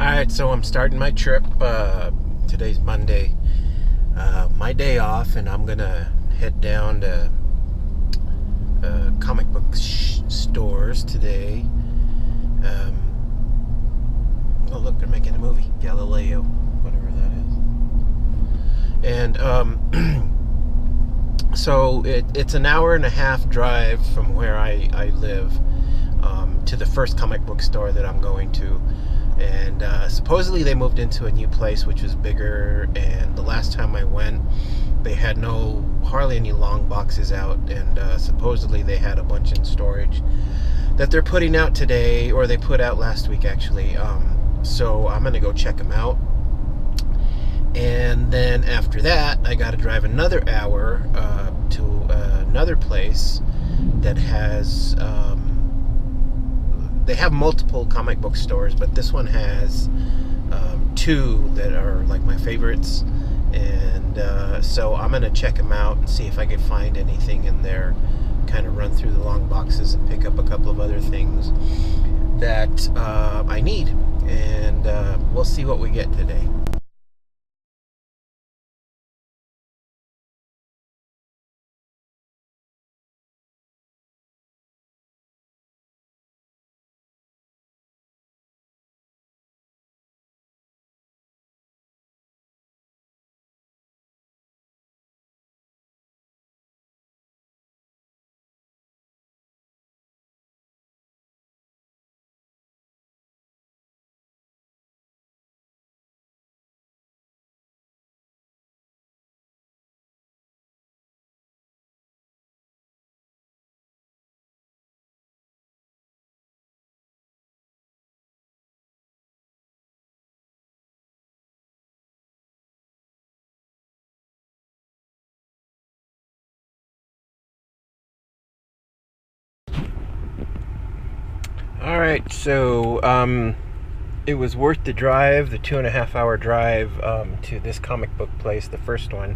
Alright, so I'm starting my trip. Today's Monday. My day off, and I'm gonna head down to comic book stores today. Oh, look, they're making a movie, Galileo, whatever that is. And so it's an hour and a half drive from where I live to the first comic book store that I'm going to. And supposedly they moved into a new place which was bigger, and the last time I went they had hardly any long boxes out, and supposedly they had a bunch in storage that they're putting out today, or they put out last week actually. So I'm gonna go check them out, and then after that I gotta drive another hour to another place that has they have multiple comic book stores, but this one has two that are like my favorites, and so I'm gonna check them out and see if I can find anything in there, kind of run through the long boxes and pick up a couple of other things that I need, and we'll see what we get today. All right, so it was worth the drive, the 2.5 hour drive to this comic book place, the first one.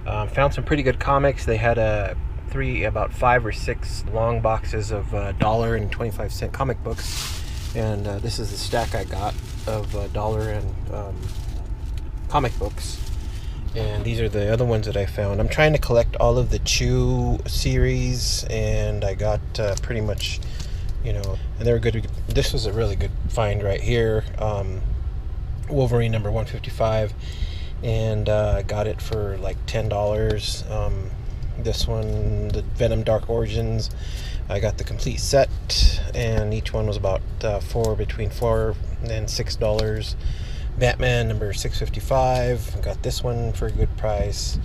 Found some pretty good comics. They had about 5 or 6 long boxes of $1.25 comic books, and this is the stack I got of dollar and comic books. And these are the other ones that I found. I'm trying to collect all of the Chew series, and I got pretty much, and they were good. This was a really good find right here. Wolverine number 155, and I got it for like $10. This one, the Venom Dark Origins, I got the complete set, and each one was about between $4 and $6. Batman number 655, I got this one for a good price.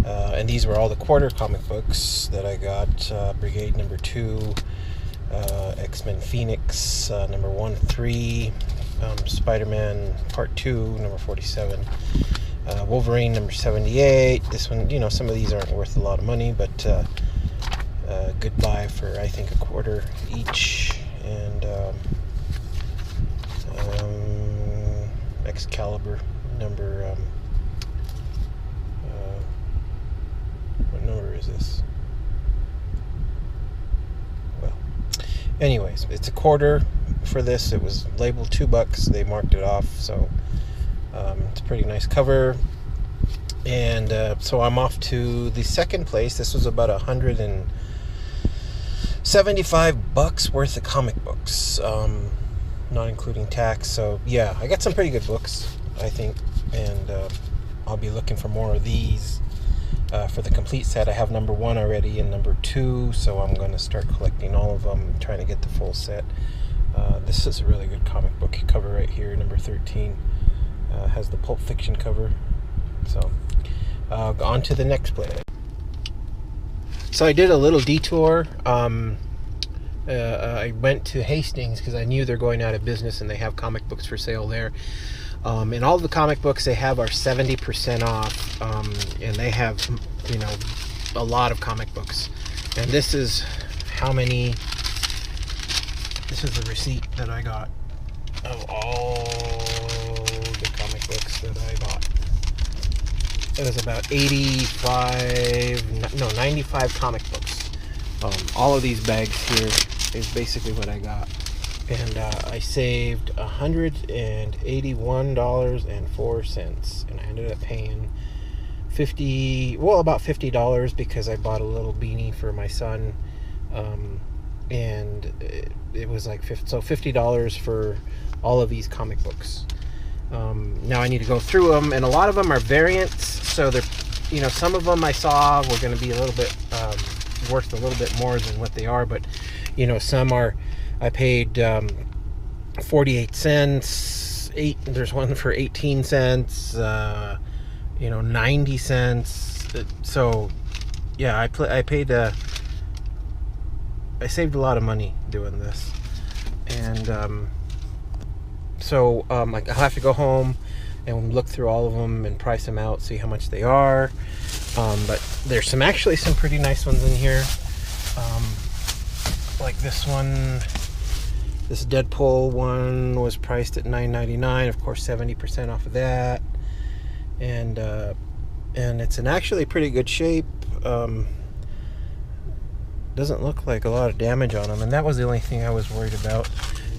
And these were all the quarter comic books that I got. Brigade number 2, X-Men Phoenix number 1-3, Spider-Man Part 2 number 47, Wolverine number 78. This one, some of these aren't worth a lot of money, but good buy for I think $0.25 each. And Excalibur number what number is this? Anyways, it's $0.25 for this. It was labeled $2. They marked it off, so it's a pretty nice cover. And so I'm off to the second place. This was about $175 worth of comic books, not including tax. So yeah, I got some pretty good books, I think, and I'll be looking for more of these. For the complete set, I have number 1 already and number 2, so I'm going to start collecting all of them, trying to get the full set. This is a really good comic book cover right here, number 13. Has the Pulp Fiction cover. So, on to the next place. So I did a little detour. I went to Hastings because I knew they're going out of business and they have comic books for sale there. And all the comic books they have are 70% off, and they have, a lot of comic books. And this is this is the receipt that I got of all the comic books that I bought. It was about 95 comic books. All of these bags here is basically what I got. and I saved $181.04, and I ended up paying about $50 because I bought a little beanie for my son, and it was like $50 for all of these comic books. Now I need to go through them, and a lot of them are variants, so they're, some of them I saw were going to be a little bit worth a little bit more than what they are, but some are, I paid 48 cents. There's one for 18 cents. 90 cents. So yeah, I saved a lot of money doing this, and so I'll have to go home and look through all of them and price them out, see how much they are. But there's actually some pretty nice ones in here, like this one. This Deadpool one was priced at $9.99. Of course, 70% off of that, and it's in actually pretty good shape. Doesn't look like a lot of damage on them, and that was the only thing I was worried about.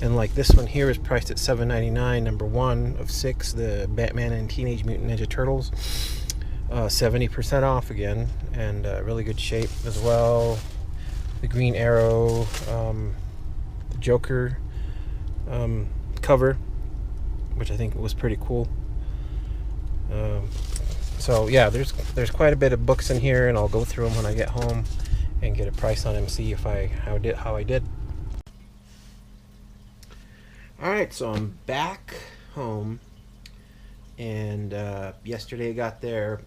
And like this one here is priced at $7.99, number 1 of 6, the Batman and Teenage Mutant Ninja Turtles, 70% off again, and really good shape as well. The Green Arrow, the Joker cover, which I think was pretty cool. So yeah, there's quite a bit of books in here, and I'll go through them when I get home and get a price on them, see if how I did. All right, so I'm back home, and yesterday I got there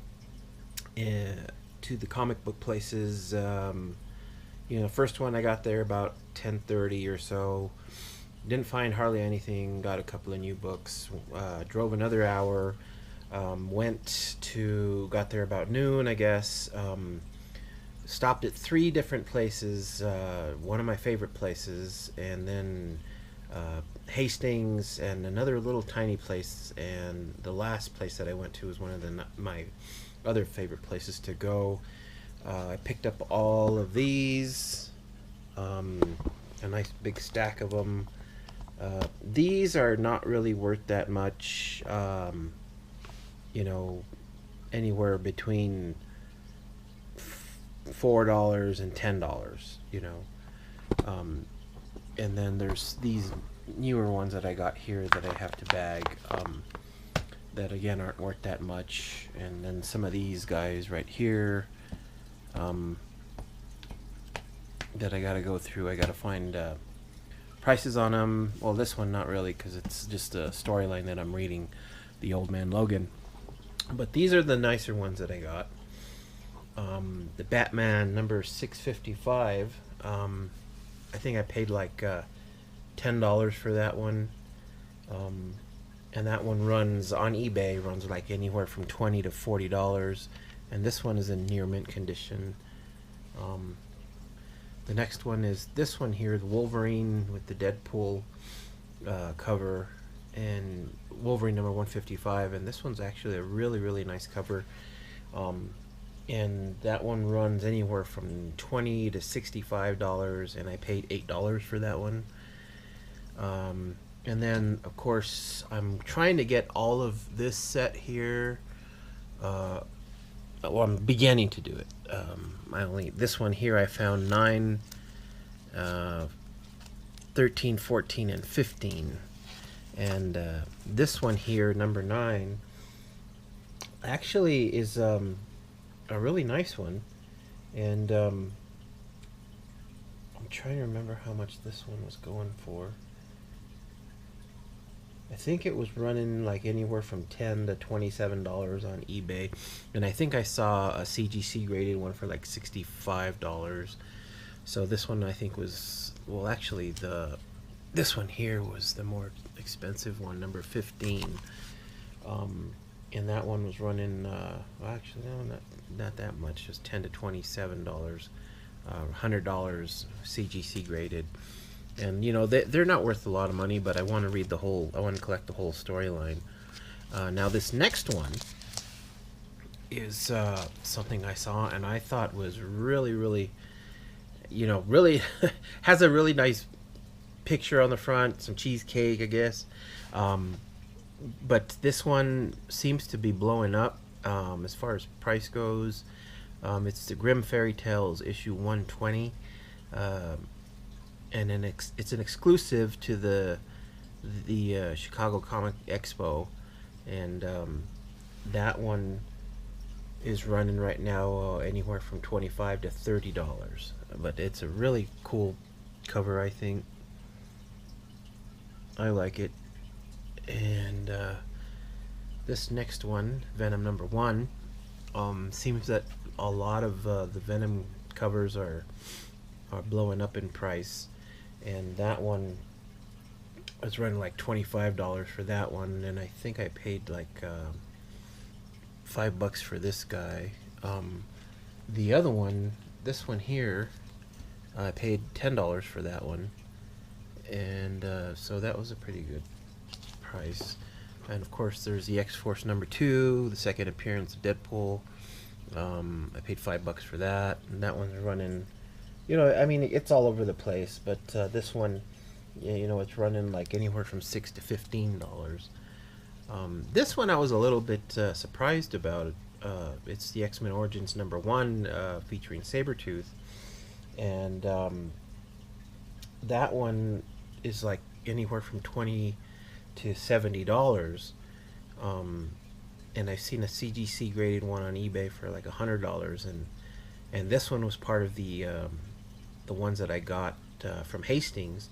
to the comic book places. First one I got there about 10:30 or so. Didn't find hardly anything. Got a couple of new books. Drove another hour. Got there about noon, I guess. Stopped at 3 different places. One of my favorite places, and then Hastings, and another little tiny place, and the last place that I went to was one of my other favorite places to go. I picked up all of these, a nice big stack of them. These are not really worth that much, anywhere between $4 and $10, and then there's these newer ones that I got here that I have to bag, that again aren't worth that much. And then some of these guys right here, that I gotta go through. I gotta find prices on them. Well, this one not really, because it's just a storyline that I'm reading, The Old Man Logan. But these are the nicer ones that I got. The Batman number 655. I think I paid like $10 for that one, and that one runs on eBay, runs like anywhere from $20 to $40, and this one is in near mint condition. The next one is this one here, the Wolverine with the Deadpool cover, and Wolverine number 155, and this one's actually a really nice cover. And that one runs anywhere from $20 to $65, and I paid $8 for that one. And then, of course, I'm trying to get all of this set here. Well, I'm beginning to do it. This one here I found 9, 13, 14, and 15. And this one here, number 9, actually is a really nice one, and I'm trying to remember how much this one was going for. I think it was running like anywhere from $10 to $27 on eBay, and I think I saw a CGC graded one for like $65. So this one I think was, well, actually this one here was the more expensive one, number 15. And that one was running, well, actually, no, not that much, just $10 to $27, $100 CGC graded. And they're not worth a lot of money, but I want to read I want to collect the whole storyline. Now this next one is something I saw and I thought was really has a really nice picture on the front, some cheesecake, I guess. Um, but this one seems to be blowing up as far as price goes. It's the Grimm Fairy Tales issue 120, and it's an exclusive to the Chicago Comic Expo, and that one is running right now anywhere from $25 to $30. But it's a really cool cover, I think. I like it. And this next one, Venom #1, seems that a lot of the Venom covers are blowing up in price, and that one was running like $25 for that one, and I think I paid like $5 for this guy. The other one, this one here, I paid $10 for that one, and so that was a pretty good price. And of course, there's the X-Force #2, the second appearance of Deadpool. I paid $5 for that, and that one's running. I mean, it's all over the place, but this one, yeah, it's running like anywhere from $6 to $15. This one I was a little bit surprised about. It's the X-Men Origins #1 featuring Sabretooth, and that one is like anywhere from $20 to $70. And I've seen a CGC graded one on eBay for like $100, and this one was part of the ones that I got from Hastings,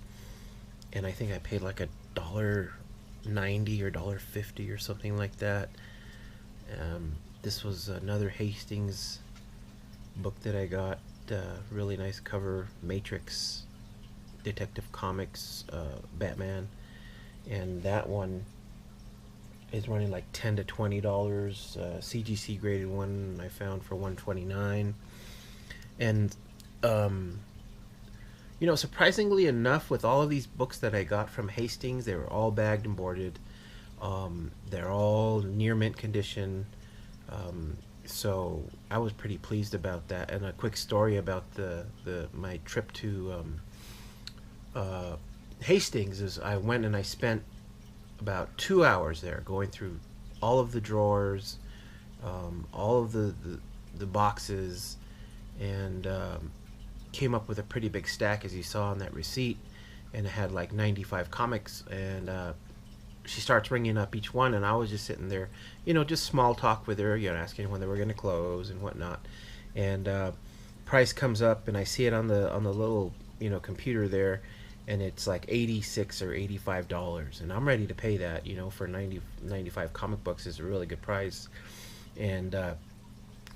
and I think I paid like $1.90 or $1.50 or something like that. This was another Hastings book that I got. Really nice cover, Matrix, Detective Comics, Batman, and that one is running like $10 to $20. CGC graded one I found for $129, and surprisingly enough, with all of these books that I got from Hastings, they were all bagged and boarded. They're all near mint condition. So I was pretty pleased about that. And a quick story about my trip to Hastings is I went and I spent about 2 hours there going through all of the drawers, all of the boxes, and came up with a pretty big stack, as you saw on that receipt, and it had like 95 comics. And she starts ringing up each one, and I was just sitting there, just small talk with her, asking when they were going to close and whatnot. And price comes up, and I see it on the little computer there, and it's like $86 or $85, and I'm ready to pay that. For 95 comic books is a really good price. And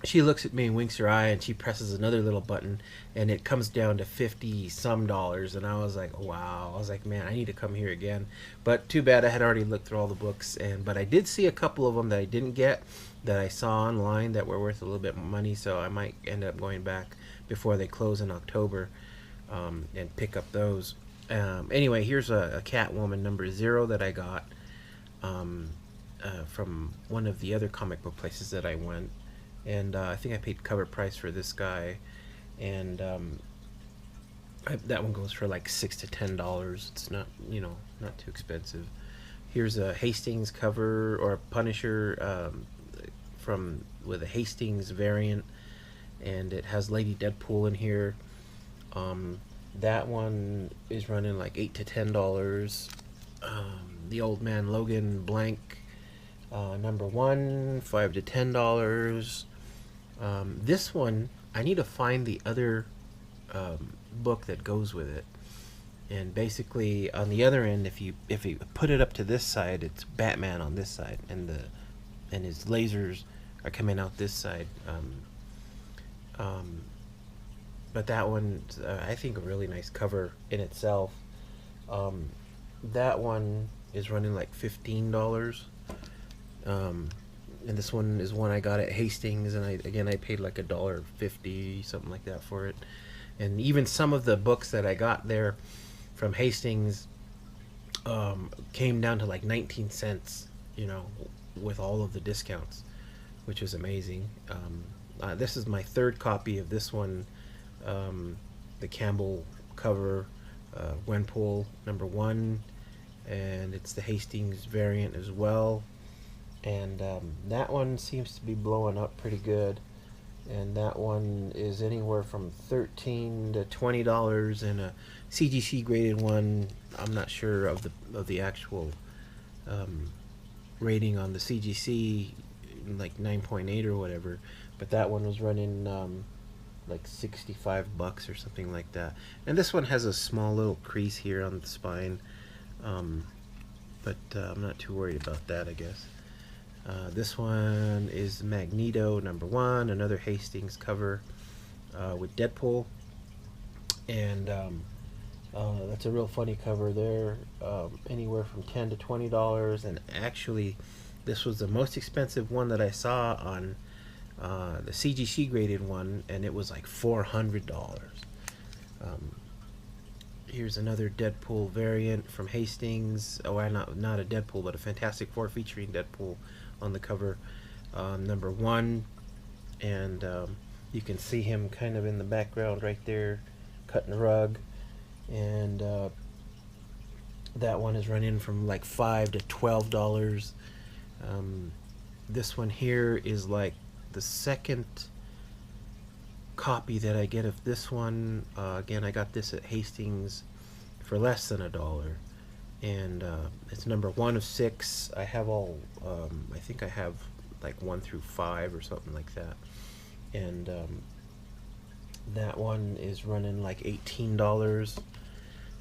she looks at me and winks her eye, and she presses another little button, and it comes down to $50 some, and I was like, wow. I was like, man, I need to come here again. But too bad, I had already looked through all the books, but I did see a couple of them that I didn't get, that I saw online, that were worth a little bit more money, so I might end up going back before they close in October, and pick up those. Anyway, here's a Catwoman #0 that I got from one of the other comic book places that I went, and I think I paid cover price for this guy, and that one goes for like $6 to $10. It's not not too expensive. Here's a Hastings cover, or a Punisher with a Hastings variant, and it has Lady Deadpool in here. That one is running like $8 to $10. The Old Man Logan blank #1, $5 to $10. This one, I need to find the other book that goes with it. And basically, on the other end, if you put it up to this side, it's Batman on this side, and his lasers are coming out this side. But that one, I think, a really nice cover in itself. That one is running like $15. And this one is one I got at Hastings, and I paid like $1.50, something like that, for it. And even some of the books that I got there from Hastings came down to like 19 cents, with all of the discounts, which is amazing. This is my third copy of this one, the Campbell cover, Gwenpool #1, and it's the Hastings variant as well. And that one seems to be blowing up pretty good. And that one is anywhere from $13 to $20, and a CGC graded one. I'm not sure of the actual rating on the CGC, like 9.8 or whatever, but that one was running like $65 or something like that. And this one has a small little crease here on the spine, but I'm not too worried about that, I guess. This one is Magneto #1, another Hastings cover with Deadpool, and that's a real funny cover there. Anywhere from $10 to $20, and actually, this was the most expensive one that I saw on the CGC graded one, and it was like $400. Here's another Deadpool variant from Hastings. Oh, not a Deadpool, but a Fantastic Four featuring Deadpool on the cover, #1, and you can see him kind of in the background right there, cutting the rug, and that one is running from like $5 to $12. This one here is like the second copy that I get of this one. Again, I got this at Hastings for less than $1, and it's #1 of 6. I have all, I think I have like 1 through 5 or something like that, and that one is running like $18.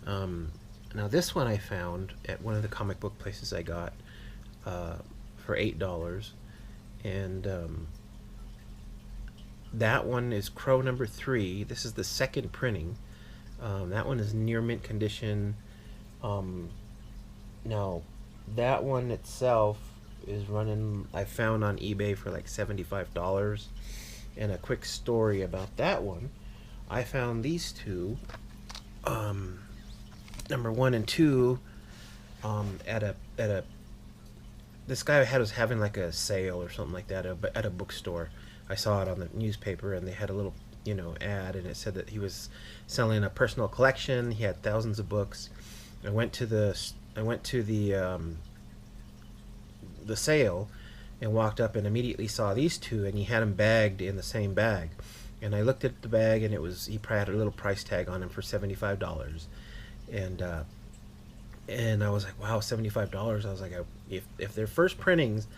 Now this one I found at one of the comic book places I got for $8, and that one is Crow #3. This is the second printing. That one is near mint condition. Now that one itself is running, I found on eBay for like $75. And a quick story about that one, I found these two, #1 and 2, at a this guy was having like a sale or something like that at a bookstore. I saw it on the newspaper, and they had a little, ad, and it said that he was selling a personal collection. He had thousands of books. I went to the sale and walked up and immediately saw these two, and he had them bagged in the same bag. And I looked at the bag, and he probably had a little price tag on him for $75. And I was like, wow, $75. I was like, if they're first printings,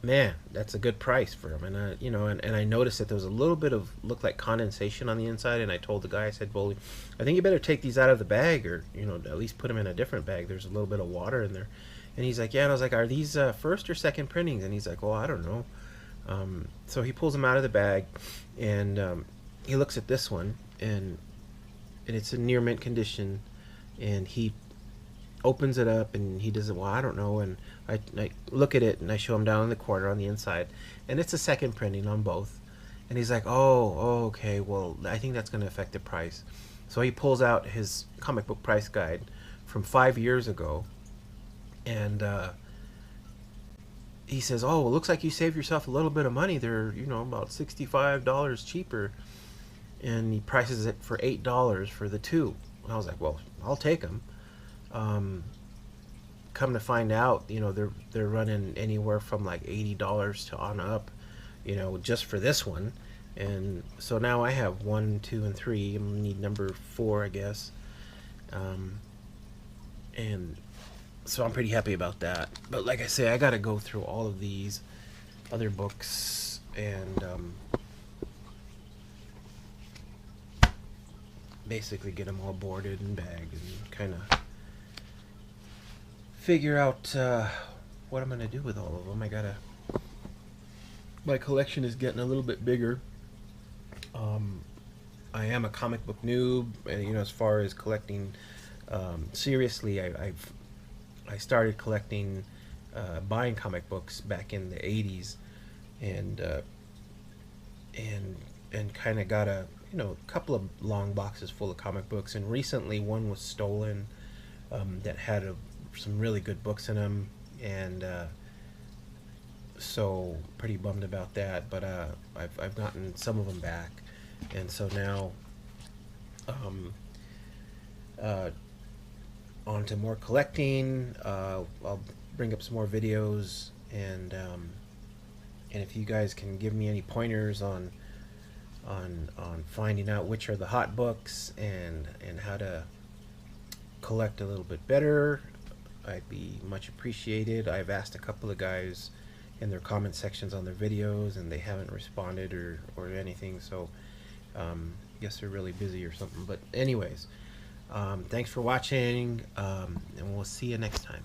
man, that's a good price for them. And I noticed that there was a little bit of looked like condensation on the inside, and I told the guy, I said, well, I think you better take these out of the bag, or at least put them in a different bag. There's a little bit of water in there. And he's like, yeah. And I was like, are these first or second printings? And he's like, well, I don't know. So he pulls them out of the bag, and he looks at this one, and it's in near mint condition, and he opens it up, and he does it. Well, I don't know. And I look at it, and I show him down in the corner on the inside, and it's a second printing on both. And he's like, oh, okay, well, I think that's going to affect the price. So he pulls out his comic book price guide from 5 years ago, and he says, oh, well, looks like you saved yourself a little bit of money. They're about $65 cheaper, and he prices it for $8 for the two. And I was like, well, I'll take them. Come to find out, they're running anywhere from like $80 to on up, just for this one. And so now I have 1, 2, and 3. I'm gonna need #4, I guess. And so I'm pretty happy about that. But like I say, I gotta go through all of these other books and basically get them all boarded and bagged, and kind of figure out what I'm gonna do with all of them. My collection is getting a little bit bigger. I am a comic book noob, and as far as collecting, seriously, I started collecting, buying comic books back in the '80s, and kind of got a couple of long boxes full of comic books. And recently, one was stolen that had some really good books in them, and so pretty bummed about that. But I've gotten some of them back, and so now on to more collecting. I'll bring up some more videos, and if you guys can give me any pointers on finding out which are the hot books and how to collect a little bit better, I'd be much appreciated. I've asked a couple of guys in their comment sections on their videos, and they haven't responded or anything, so guess they're really busy or something. But anyways, thanks for watching, and we'll see you next time.